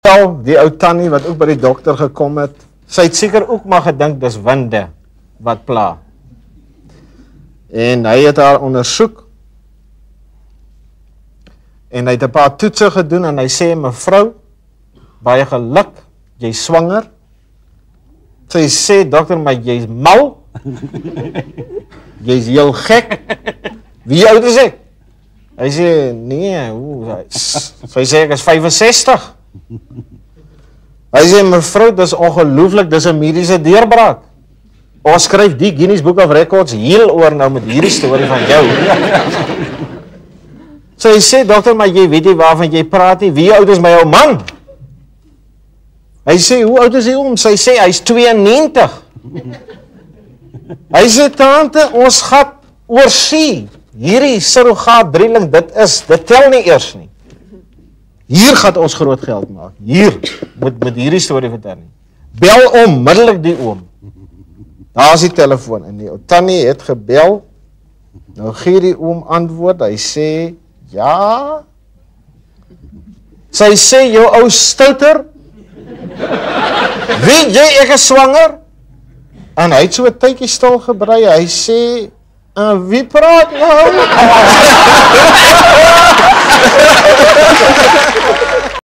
Die ou tannie wat ook by die dokter gekom het, sy het seker ook maar gedink dis winde wat pla. En hy het haar ondersoek en hy het 'n paar toetse gedoen en hy sê, mevrou, baie geluk, jy's swanger. Sy sê, dokter, maar jy's mal, jy's heel gek. Wie oud is ek? Hy sê, nee, sy sê ek is 65. Hy sê, mevrou, dis ongelooflik, dis 'n mediese deurbraak. Ons skryf die Guinness Book of Records heel oor nou met hierdie storie van jou. So hy sê, dokter, maar jy weet nie waarvan jy praat nie, wie oud is my ou man? Hy sê, hoe oud is hy om? Sy sê, hy's 92. Hy sê, tante, ons gaat oorsee. Hierdie surrogaat drieling, dit tel nie eers nie. Hier gaat ons groot geld maak. Hier, met hierdie storie vertel nie. Bel onmiddellik die oom. Daar is die telefoon en die tannie het gebel. Nou gee die oom antwoord, hy sê, ja. Sy sê, jou ou stouter, weet jy, ek is swanger? En hy het so 'n tydjie stil gebrei, hy sê, wie praat nou?